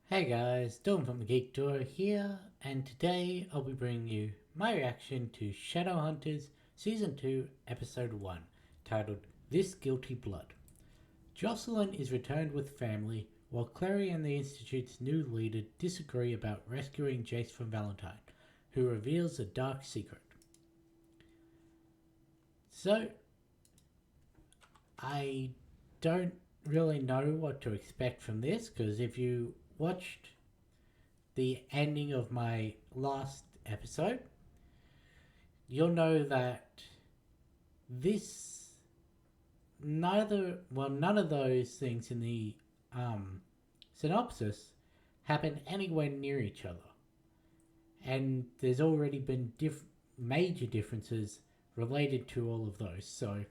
Hey guys, Dylan from the Geek Tour here, and today I'll be bringing you my reaction to Shadowhunters Season 2, Episode 1, titled This Guilty Blood. Jocelyn is returned with family, while Clary and the Institute's new leader disagree about rescuing Jace from Valentine, who reveals a dark secret. So, I don't really know what to expect from this, because if you watched the ending of my last episode, you'll know that this none of those things in the synopsis happen anywhere near each other, and there's already been major differences related to all of those. So,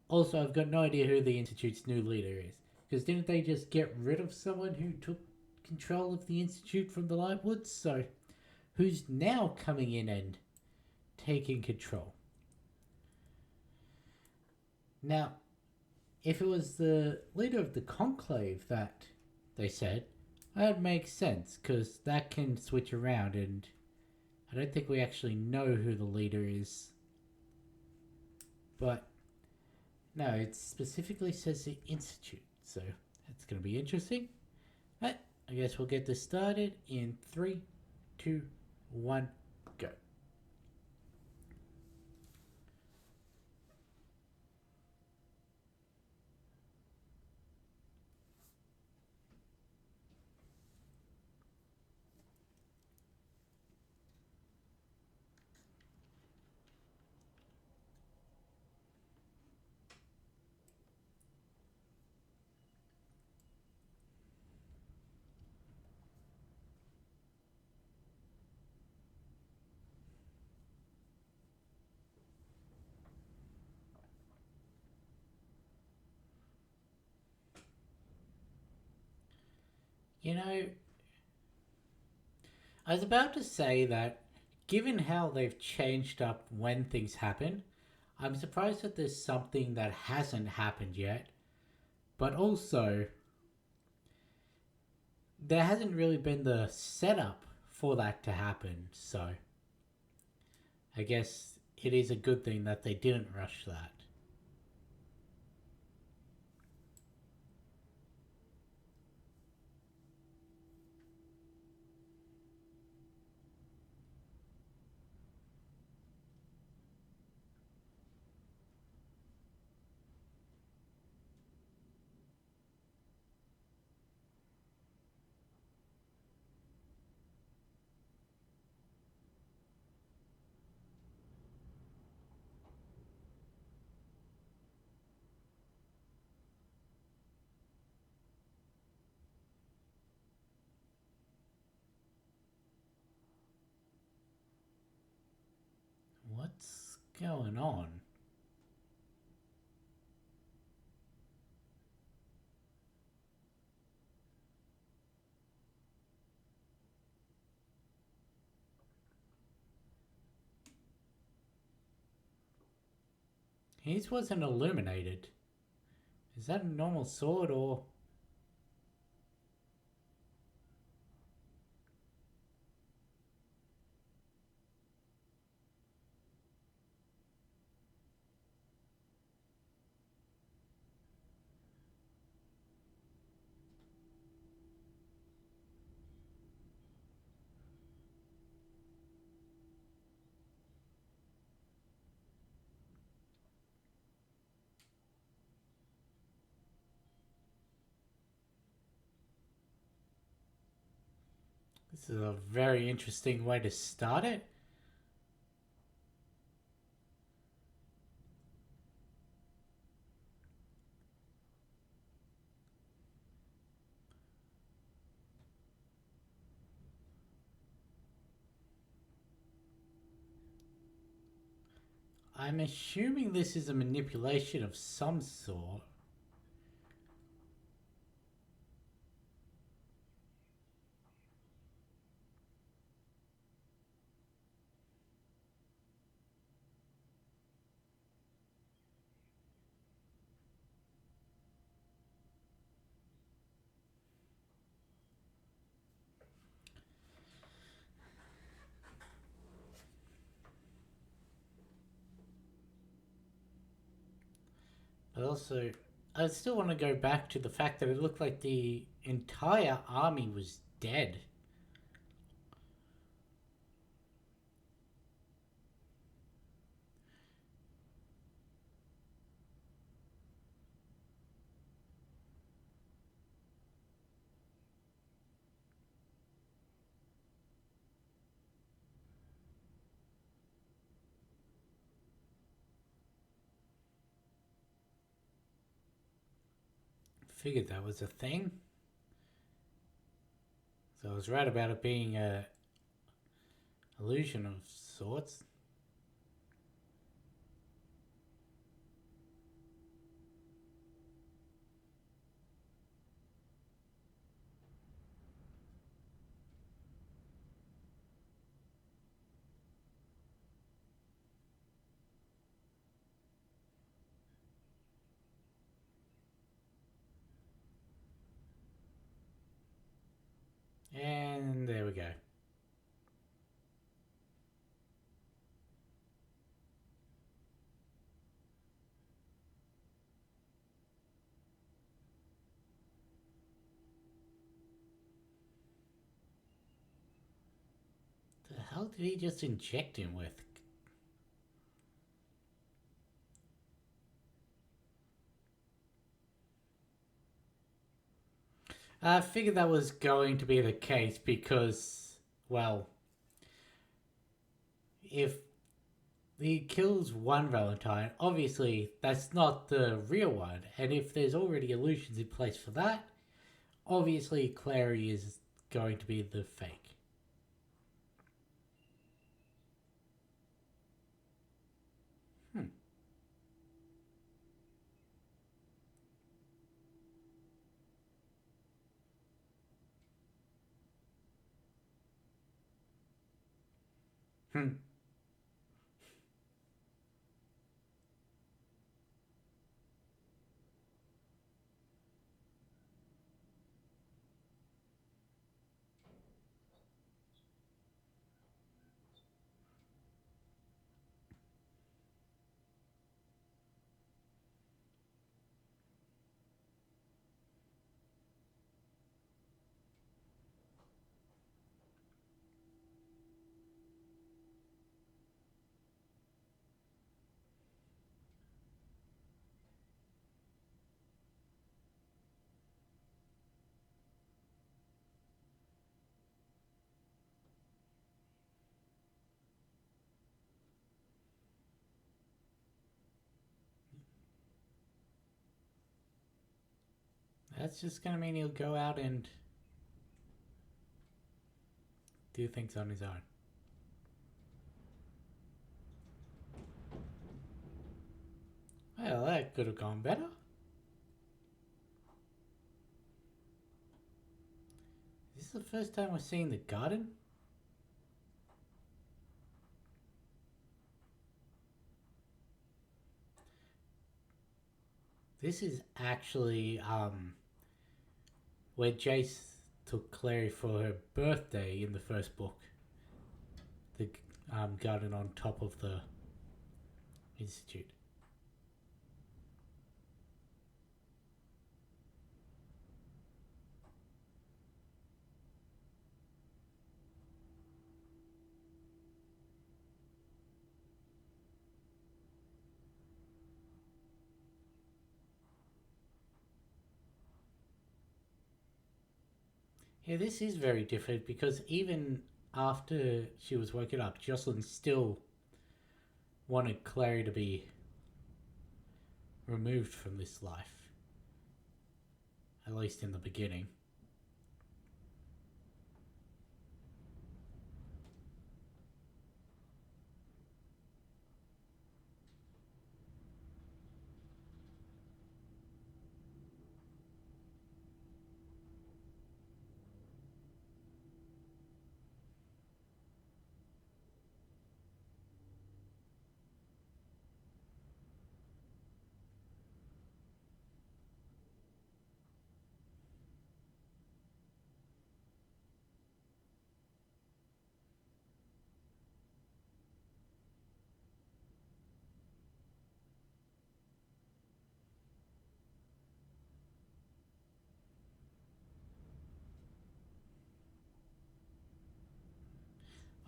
also, I've got no idea who the Institute's new leader is, because didn't they just get rid of someone who took control of the Institute from the Lightwoods? So, who's now coming in and taking control? Now, if it was the leader of the conclave that they said, that makes sense, because that can switch around, and I don't think we actually know who the leader is. But no, it specifically says the Institute, so that's going to be interesting. Right, I guess we'll get this started in 3, 2, 1, go. You know, I was about to say that given how they've changed up when things happen, I'm surprised that there's something that hasn't happened yet. But also, there hasn't really been the setup for that to happen. So, I guess it is a good thing that they didn't rush that. What's going on? His wasn't illuminated. Is that a normal sword or. This is a very interesting way to start it. I'm assuming this is a manipulation of some sort. But also, I still want to go back to the fact that it looked like the entire army was dead. Figured that was a thing. So I was right about it being a illusion of sorts. And there we go. The hell did he just inject him with? I figured that was going to be the case because, well, if he kills one Valentine, obviously that's not the real one. And if there's already illusions in place for that, obviously Clary is going to be the fake. Hmm. Hmm. That's just going to mean he'll go out and do things on his own. Well, that could have gone better. Is this the first time we're seeing the garden? This is actually where Jace took Clary for her birthday in the first book. The garden on top of the institute. Yeah, this is very different because even after she was woken up, Jocelyn still wanted Clary to be removed from this life. At least in the beginning.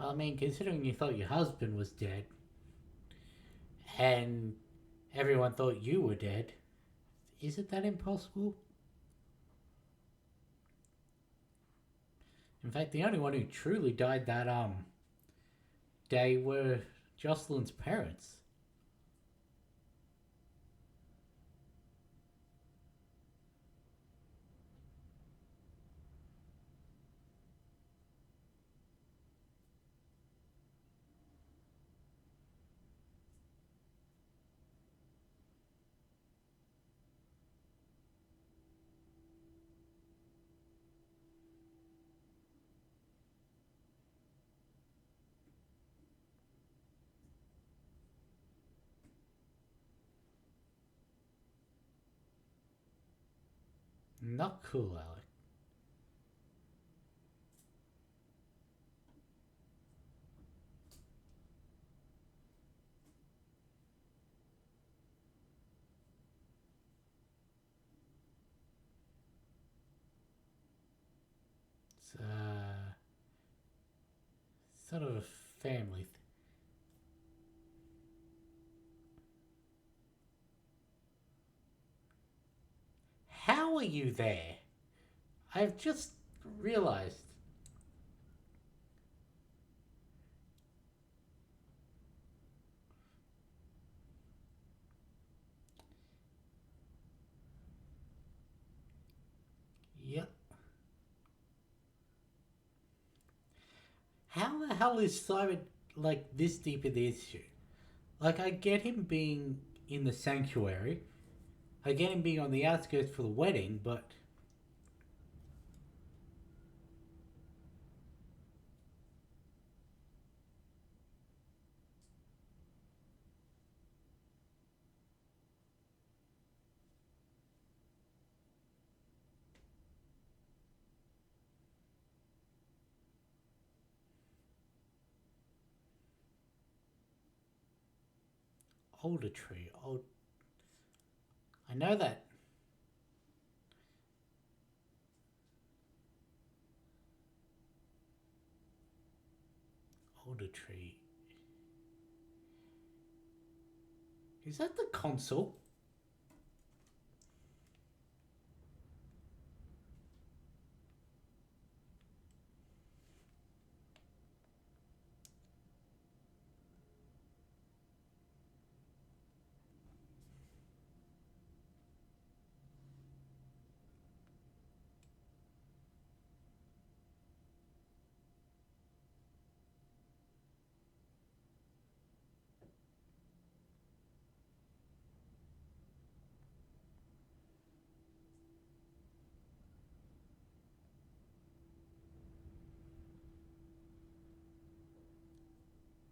I mean, considering you thought your husband was dead and everyone thought you were dead, is it that impossible? In fact, the only one who truly died that day were Jocelyn's parents. Not cool, Alec. It's sort of a family thing. How are you there? I've just realized. Yep. How the hell is Simon like this deep in the issue? Like, I get him being in the sanctuary. I get him being on the outskirts for the wedding, but older tree. Old. I know that. Older tree. Is that the console?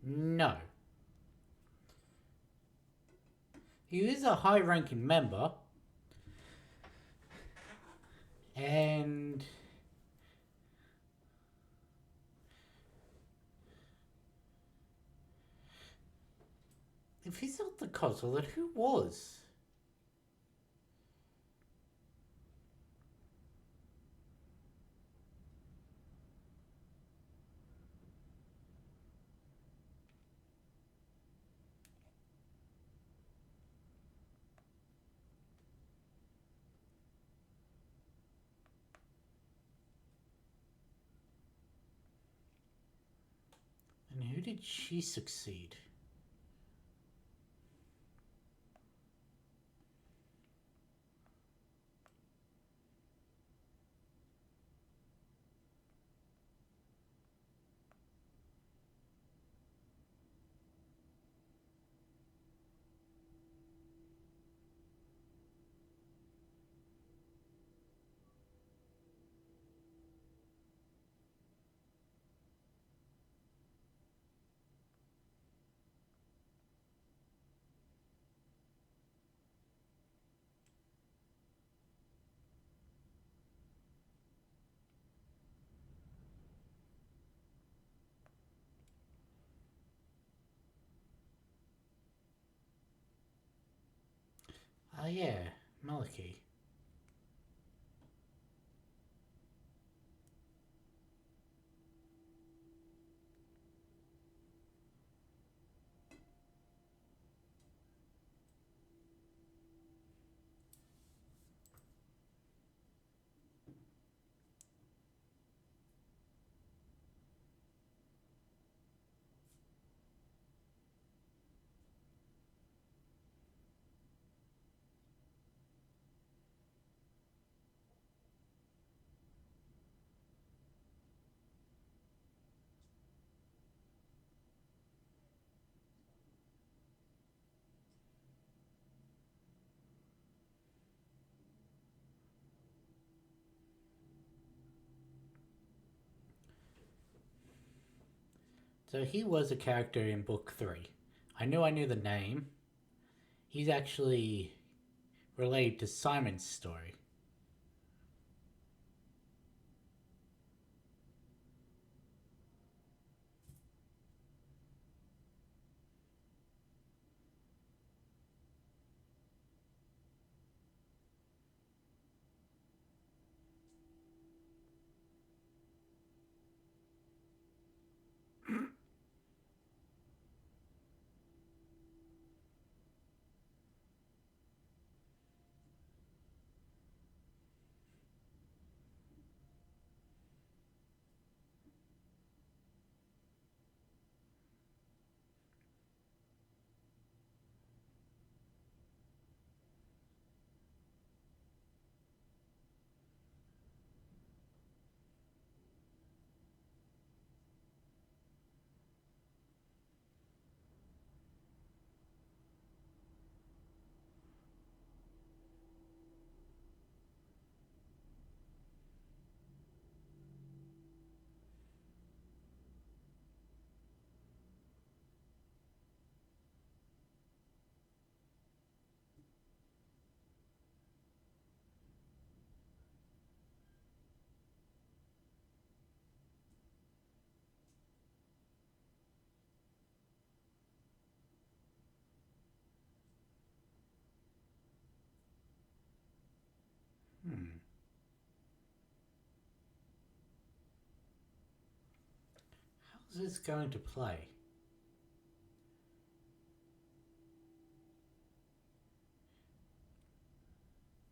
No. He is a high ranking member, and if he's not the console, then who was? And who did she succeed? Oh, yeah, Malachi. So he was a character in book 3. I knew the name. He's actually related to Simon's story. Hmm. How's this going to play?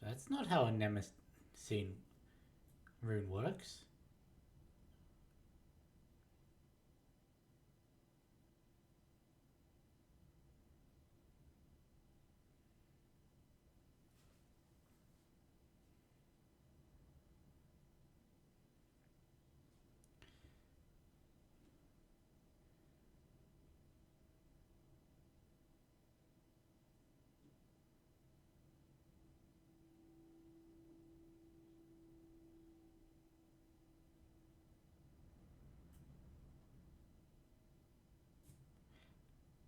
That's not how a Nemesis rune works.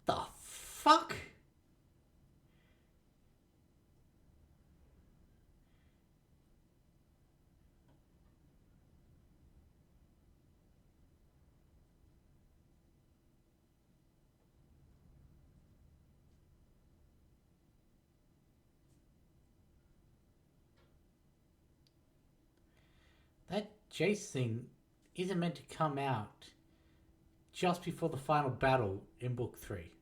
The fuck? That Jace thing isn't meant to come out just before the final battle in book 3.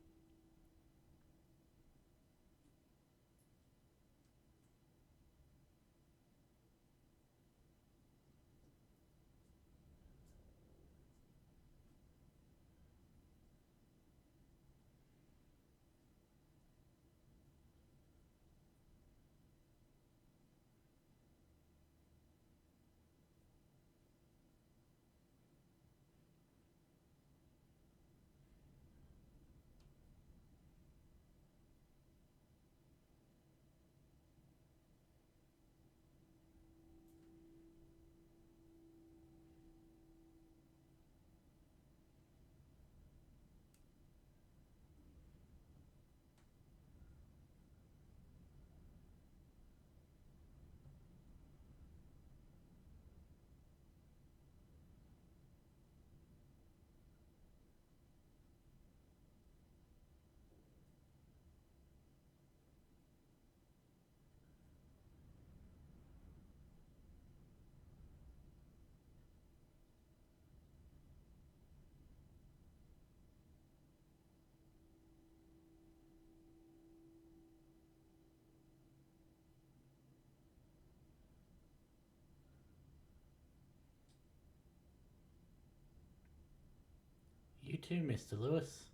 You too, Mr. Lewis.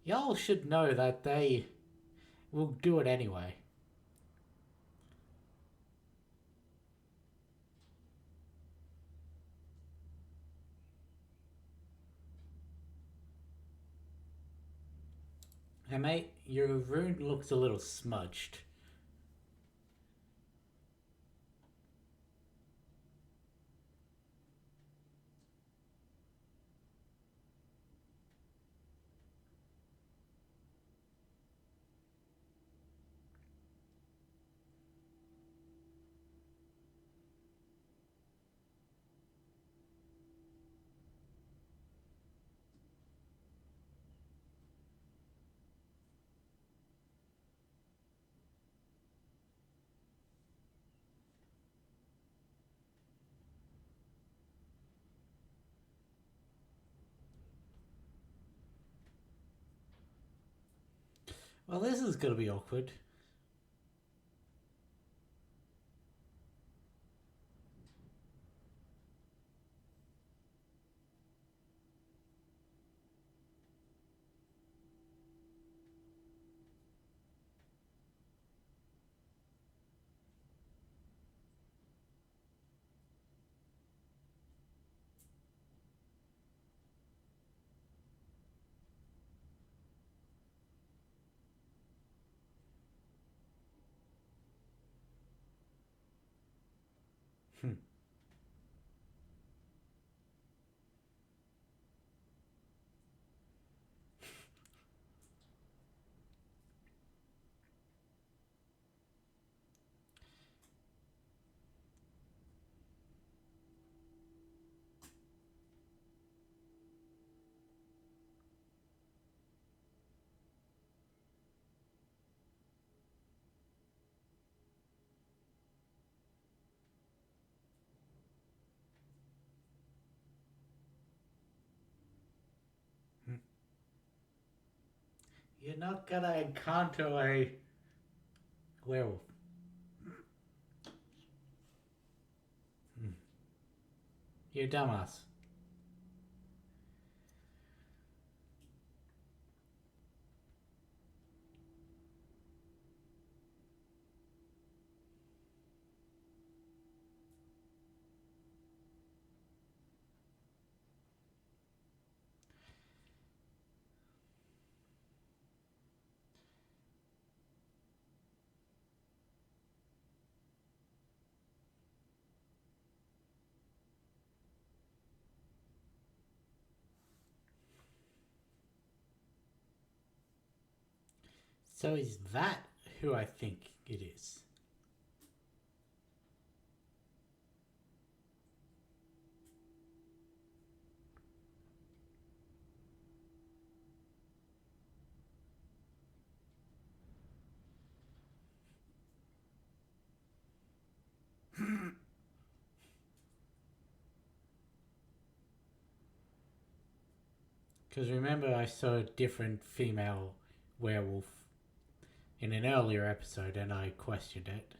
y'all should know that they will do it anyway. Hey mate, your rune looks a little smudged. Well, this is gonna be awkward. Hmm. You're not gonna encounter a werewolf. Hmm. You're a dumbass. So is that who I think it is? Because remember, I saw a different female werewolf in an earlier episode and I questioned it.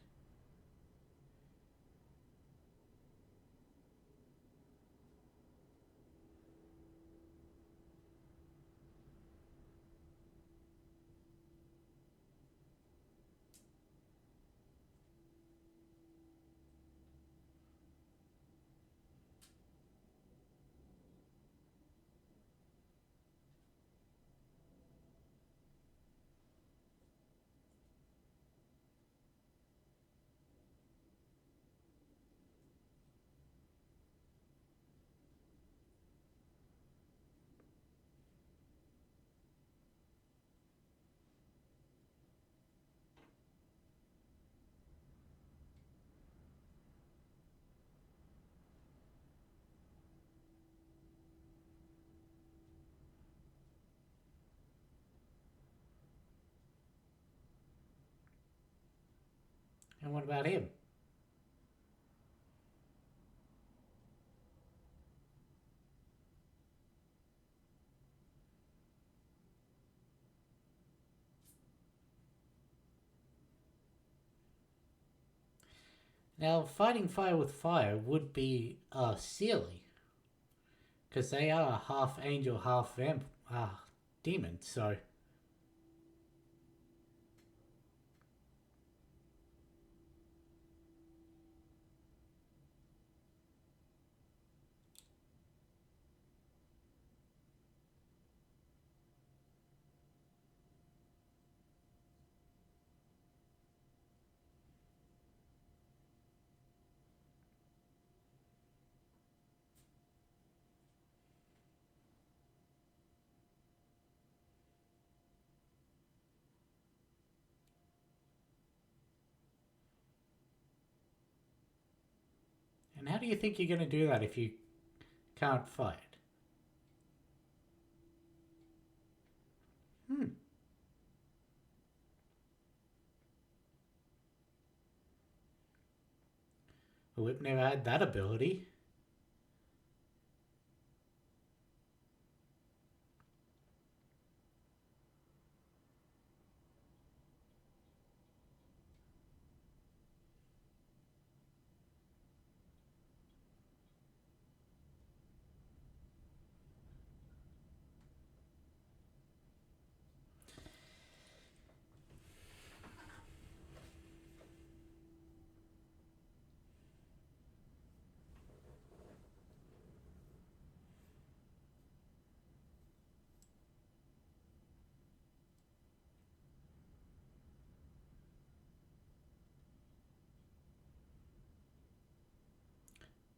And what about him? Now, fighting fire with fire would be silly. Because they are half angel, half demon, so do you think you're going to do that if you can't fight? Hmm. The whip never had that ability.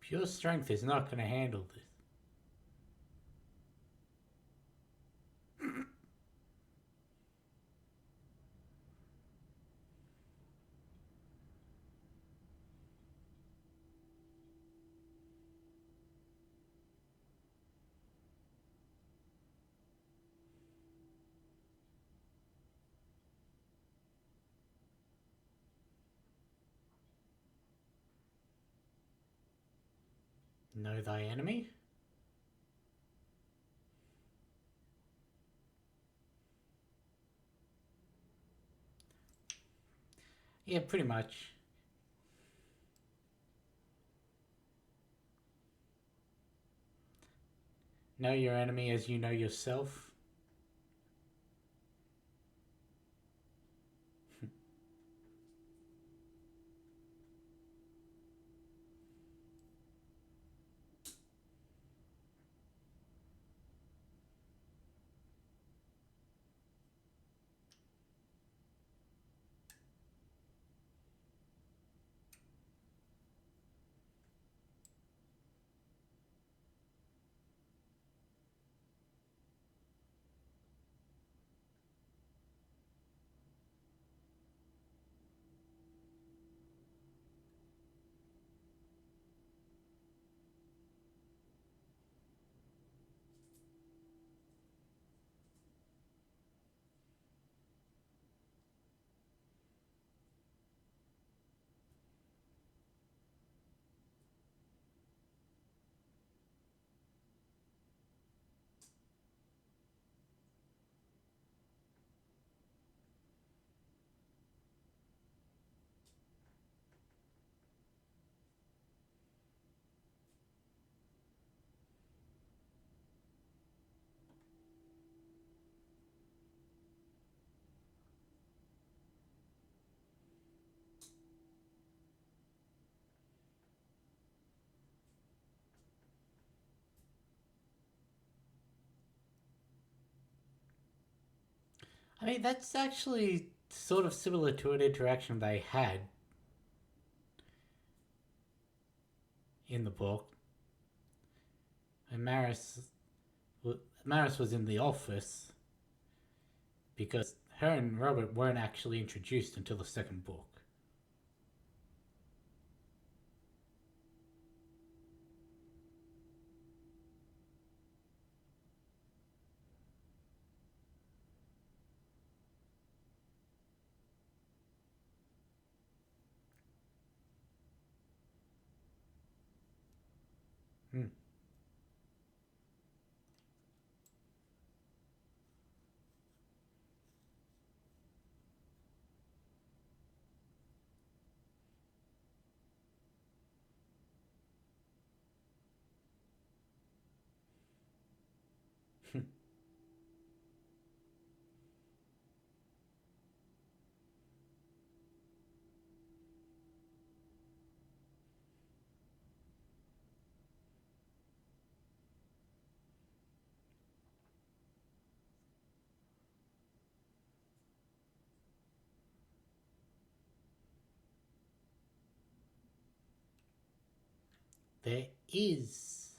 Pure strength is not going to handle this. Know thy enemy? Yeah, pretty much. Know your enemy as you know yourself. I mean, that's actually sort of similar to an interaction they had in the book. And Maris was in the office because her and Robert weren't actually introduced until the second book. Hmm. There is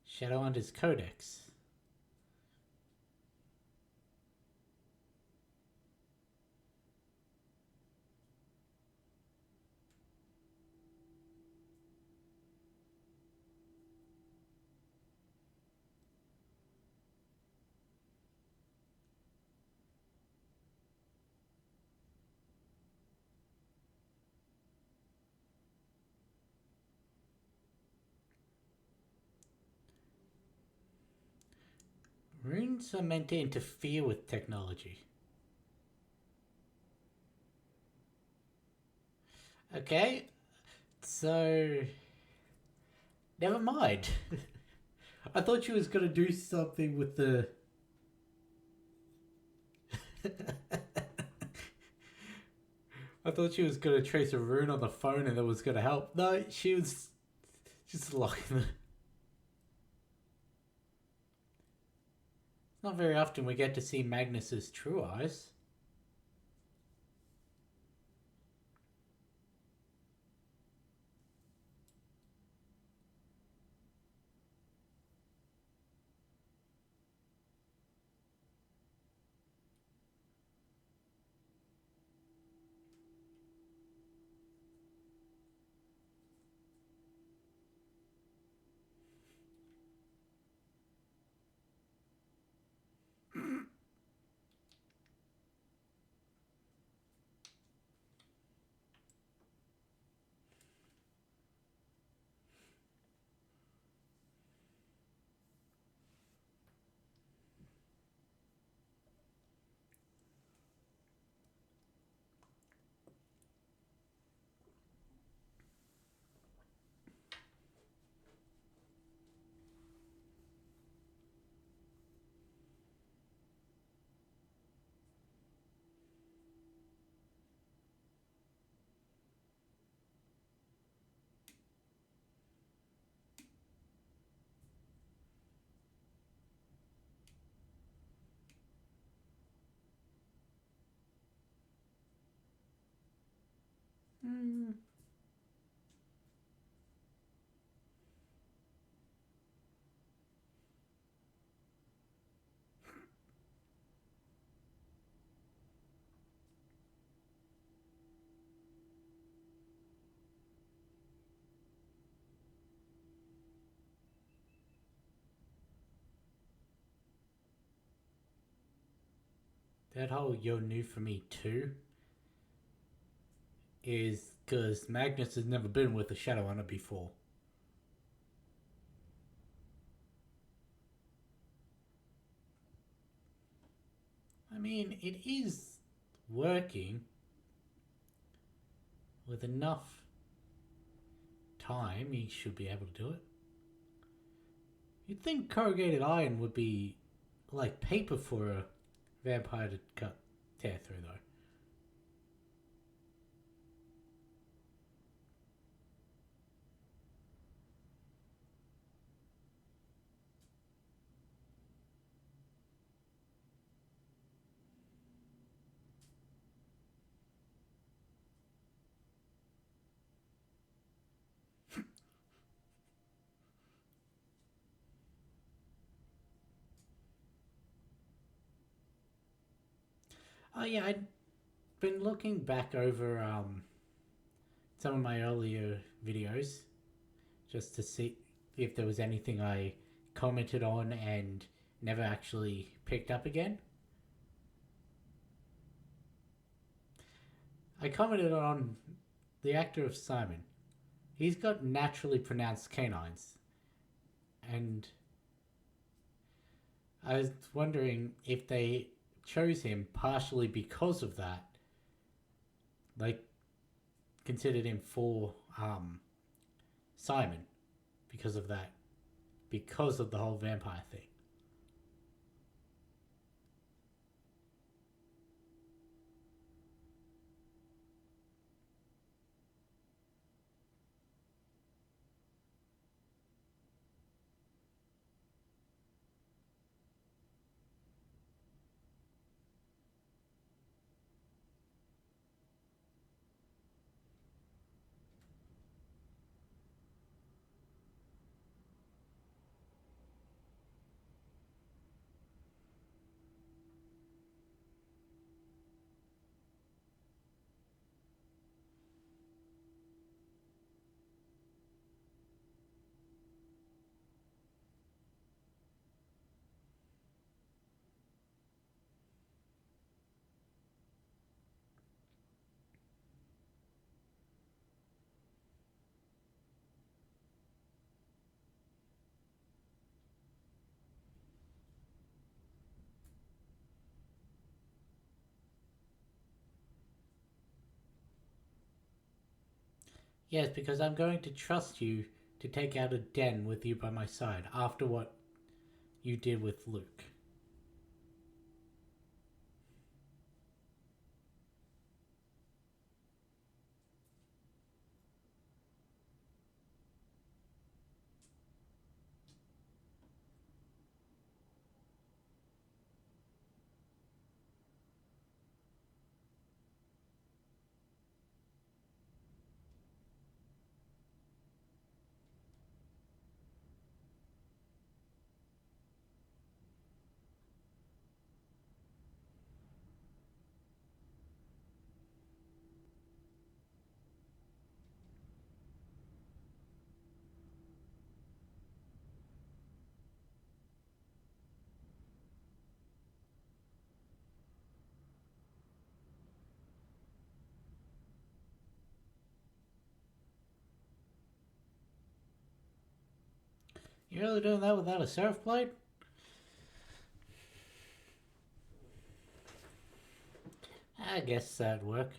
Shadowhunters Codex. Runes are meant to interfere with technology. Okay, so never mind. I thought she was gonna do something with the. I thought she was gonna trace a rune on the phone and that was gonna help. No, she was just locking the. Not very often we get to see Magnus's true eyes. Hmm. That whole "you're new for me too" is because Magnus has never been with a Shadowhunter before. I mean, it is working with enough time. He should be able to do it. You'd think corrugated iron would be like paper for a vampire to tear through, though. Oh yeah, I'd been looking back over some of my earlier videos just to see if there was anything I commented on and never actually picked up again. I commented on the actor of Simon. He's got naturally pronounced canines, and I was wondering if they chose him partially because of that. Like, considered him for Simon because of that, because of the whole vampire thing. Yes, because I'm going to trust you to take out a den with you by my side after what you did with Luke. You really doing that without a surf blade? I guess that'd work.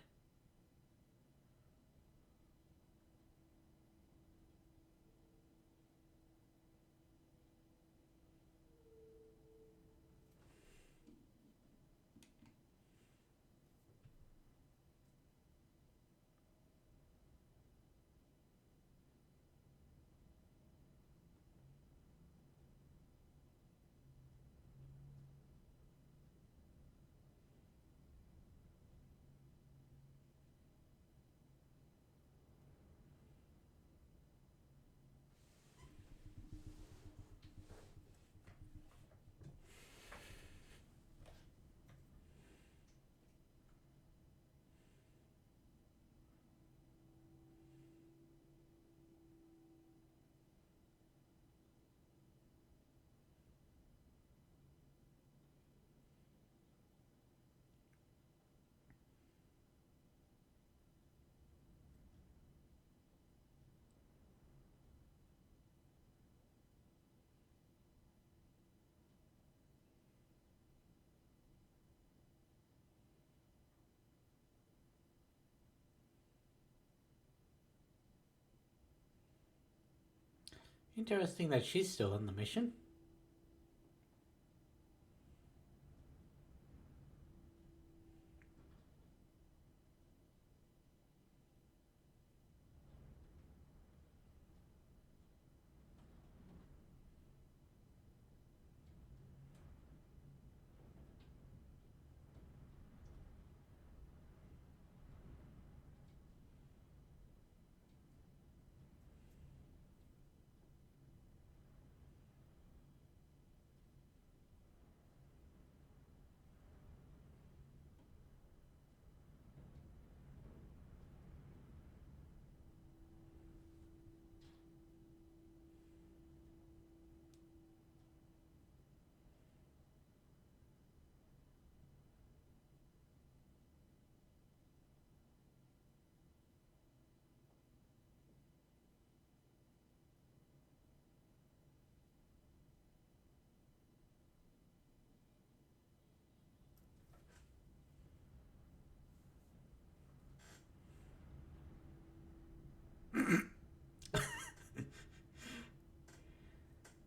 Interesting that she's still on the mission.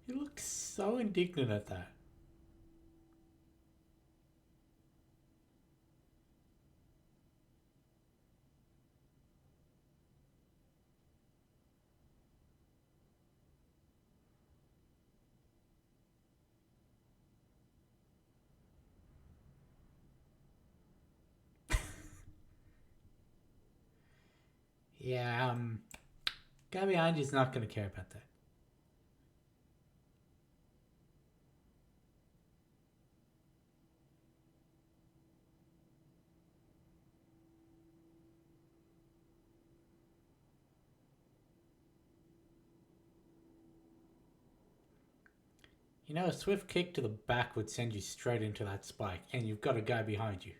He looks so indignant at that. Yeah, guy behind you's not gonna care about that. You know, a swift kick to the back would send you straight into that spike, and you've got a guy behind you.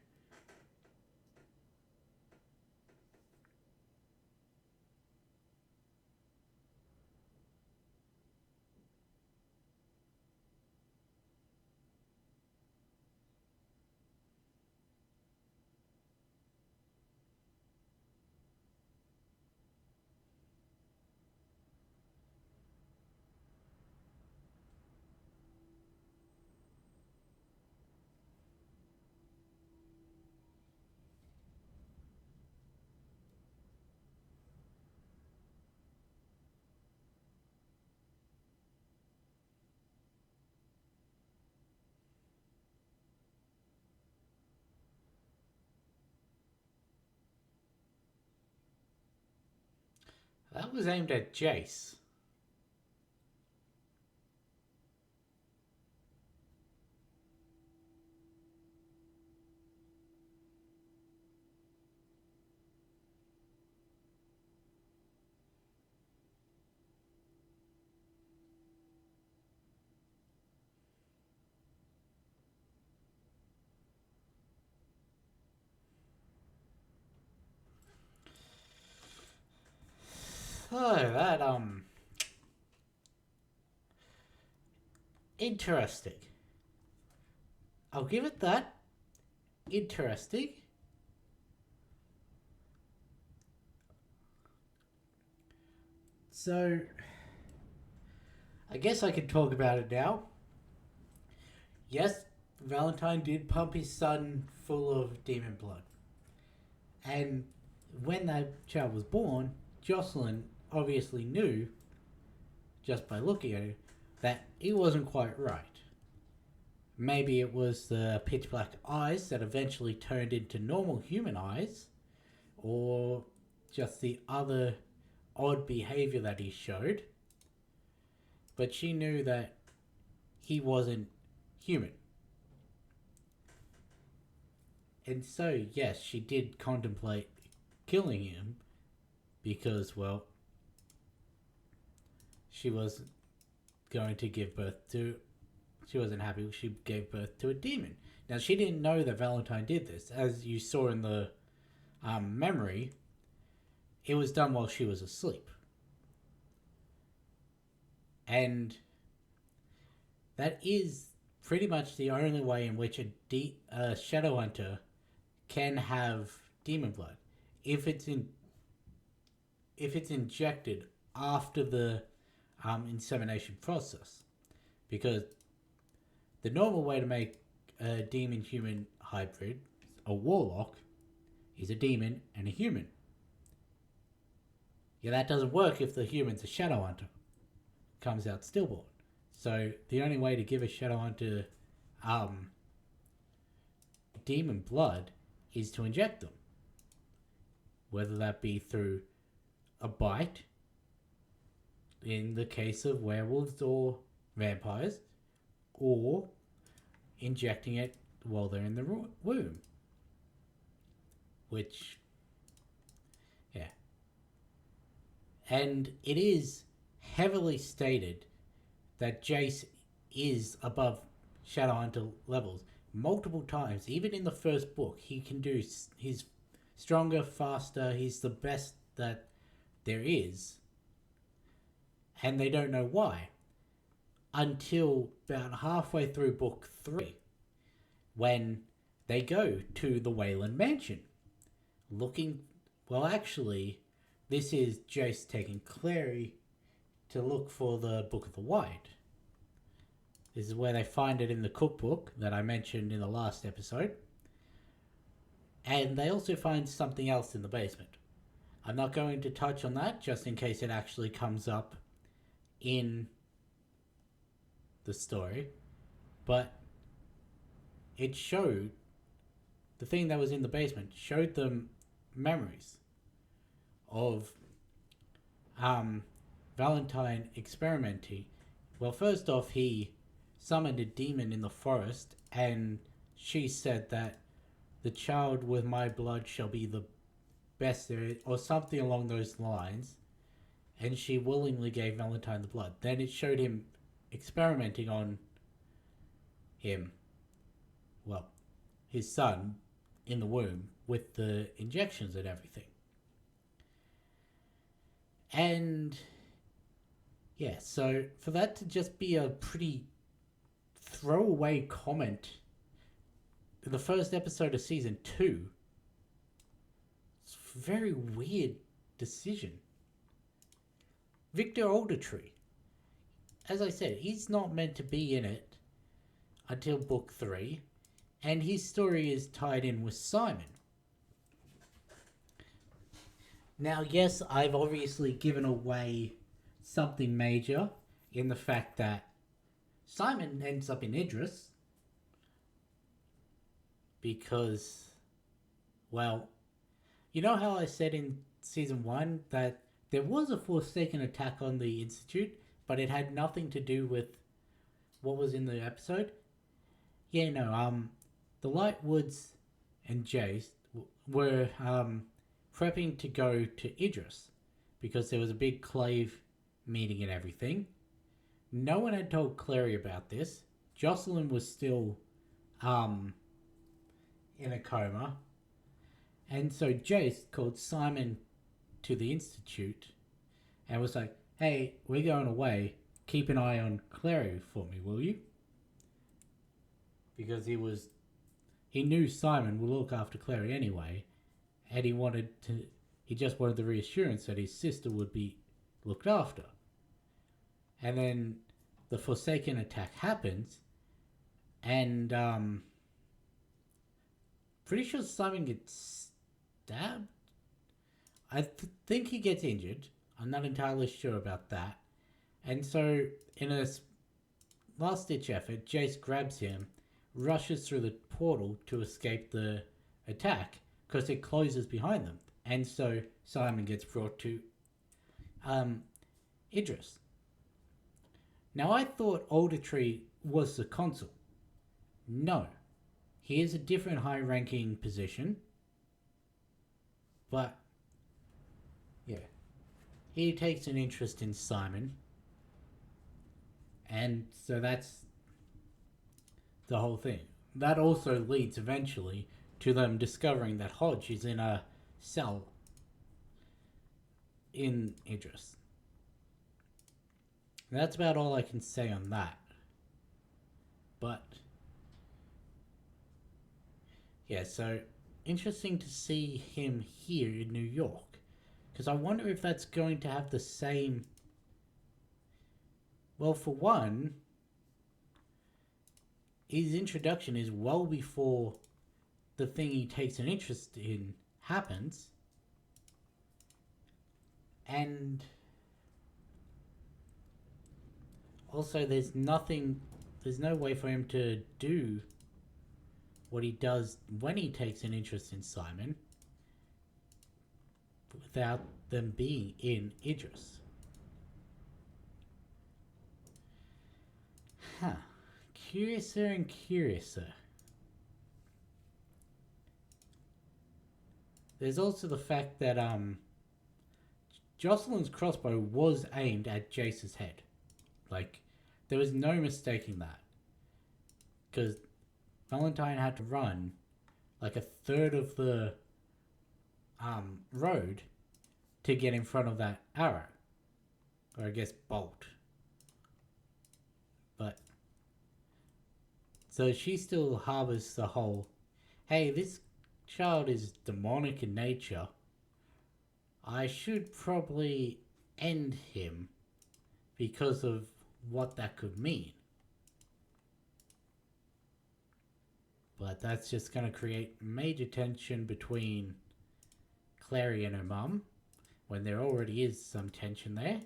That was aimed at Jace. Oh, that, interesting. I'll give it that. Interesting. So, I guess I can talk about it now. Yes, Valentine did pump his son full of demon blood. And when that child was born, Jocelyn obviously knew, just by looking at it, that it wasn't quite right. Maybe it was the pitch black eyes that eventually turned into normal human eyes, or just the other odd behavior that he showed. But she knew that he wasn't human. And so, yes, she did contemplate killing him because, well, she was going to give birth to. She wasn't happy. She gave birth to a demon. Now, she didn't know that Valentine did this. As you saw in the memory, it was done while she was asleep. And that is pretty much the only way in which a Shadowhunter can have demon blood. If it's injected after the insemination process, because the normal way to make a demon human hybrid, a warlock, is a demon and a human. Yeah, that doesn't work if the human's a Shadowhunter. Comes out stillborn. So the only way to give a Shadowhunter demon blood is to inject them. Whether that be through a bite, in the case of werewolves or vampires, or injecting it while they're in the womb. Which, yeah. And it is heavily stated that Jace is above Shadowhunter levels multiple times. Even in the first book, he can do. He's stronger, faster. He's the best that there is. And they don't know why. Until about halfway through book 3, when they go to the Wayland Mansion. Looking. Well, actually, this is Jace taking Clary to look for the Book of the White. This is where they find it in the cookbook that I mentioned in the last episode. And they also find something else in the basement. I'm not going to touch on that just in case it actually comes up in the story. But it showed, the thing that was in the basement showed them memories of Valentine experimenting. Well, first off, he summoned a demon in the forest, and she said that the child with my blood shall be the best there is, or something along those lines, and she willingly gave Valentine the blood. Then it showed him experimenting on him, well, his son, in the womb, with the injections and everything. And yeah, so for that to just be a pretty throwaway comment in the first episode of season 2, it's a very weird decision. Victor Aldertree, as I said, he's not meant to be in it until book 3, and his story is tied in with Simon. Now, yes, I've obviously given away something major in the fact that Simon ends up in Idris because, well, you know how I said in season 1 that there was a Forsaken attack on the Institute, but it had nothing to do with what was in the episode. Yeah, no, the Lightwoods and Jace were prepping to go to Idris because there was a big Clave meeting and everything. No one had told Clary about this. Jocelyn was still in a coma. And so Jace called Simon to the Institute and was like, hey, we're going away. Keep an eye on Clary for me, will you? Because he knew Simon would look after Clary anyway, and he just wanted the reassurance that his sister would be looked after. And then the Forsaken attack happens, and pretty sure Simon gets stabbed. I think he gets injured. I'm not entirely sure about that. And so, in a last-ditch effort, Jace grabs him, rushes through the portal to escape the attack because it closes behind them. And so, Simon gets brought to Idris. Now, I thought Aldertree was the consul. No. He is a different high-ranking position. But, yeah. He takes an interest in Simon. And so that's the whole thing. That also leads eventually to them discovering that Hodge is in a cell in Idris. That's about all I can say on that. But yeah, so interesting to see him here in New York. Because I wonder if that's going to have the same... Well, for one, his introduction is well before the thing he takes an interest in happens. And also there's no way for him to do what he does when he takes an interest in Simon without them being in Idris. Huh. Curiouser and curiouser. There's also the fact that Jocelyn's crossbow was aimed at Jace's head. Like, there was no mistaking that. Because Valentine had to run like a third of the road to get in front of that arrow. Or I guess bolt. But so she still harbors the whole, hey, this child is demonic in nature. I should probably end him because of what that could mean. But that's just going to create major tension between Clary and her mum, when there already is some tension there.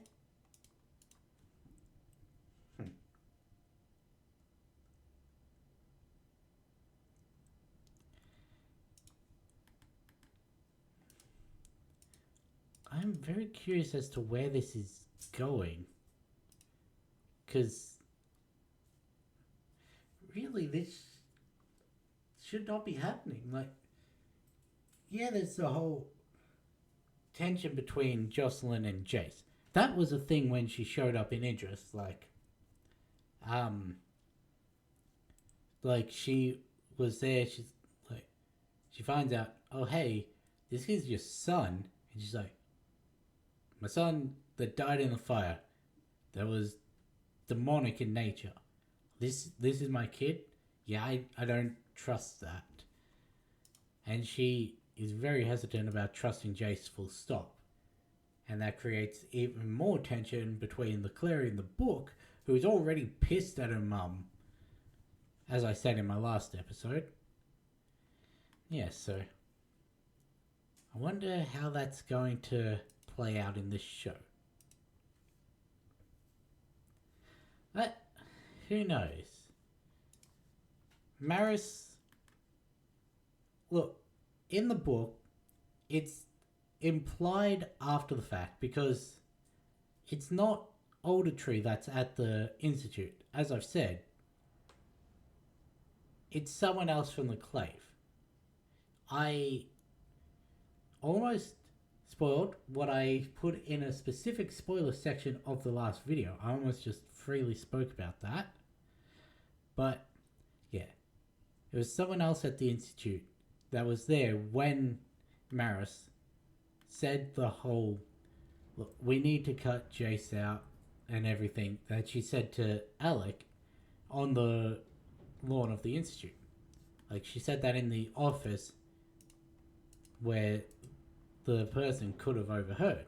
I'm very curious as to where this is going. Because really this should not be happening. Like, yeah, there's the whole tension between Jocelyn and Jace. That was a thing when she showed up in Idris. Like she was there. She's like, she finds out, oh hey, this is your son, and she's like, my son that died in the fire, that was demonic in nature. This is my kid. Yeah, I don't trust that. And she is very hesitant about trusting Jace full stop. And that creates even more tension between the Clary in the book, who is already pissed at her mum, as I said in my last episode. Yeah, so I wonder how that's going to play out in this show. But who knows? Maris, look, in the book, it's implied after the fact because it's not auditory that's at the Institute. As I've said, it's someone else from the Clave. I almost spoiled what I put in a specific spoiler section of the last video. I almost just freely spoke about that. But yeah, it was someone else at the Institute that was there when Maris said the whole, look, we need to cut Jace out and everything that she said to Alec on the lawn of the Institute. Like, she said that in the office where the person could have overheard.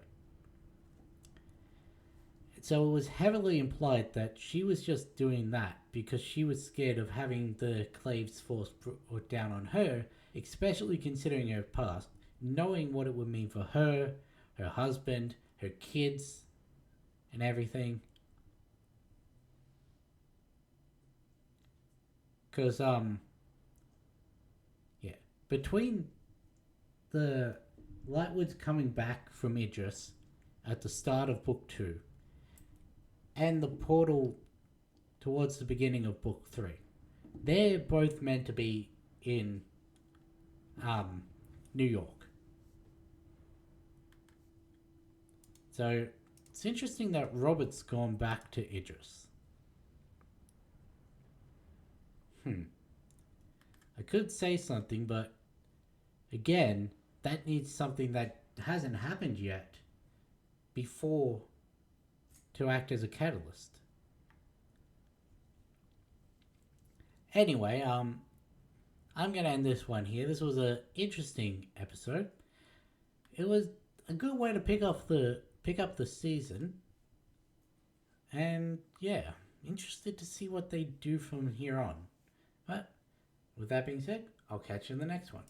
So it was heavily implied that she was just doing that because she was scared of having the Claves force put down on her, especially considering her past, knowing what it would mean for her, her husband, her kids, and everything. Because, yeah, between the Lightwoods coming back from Idris at the start of Book 2 and the portal towards the beginning of Book 3, they're both meant to be in New York. So it's interesting that Robert's gone back to Idris. I could say something, but again, that needs something that hasn't happened yet before to act as a catalyst. Anyway, I'm gonna end this one here. This was an interesting episode. It was a good way to pick up the season, and yeah, interested to see what they do from here on. But with that being said, I'll catch you in the next one.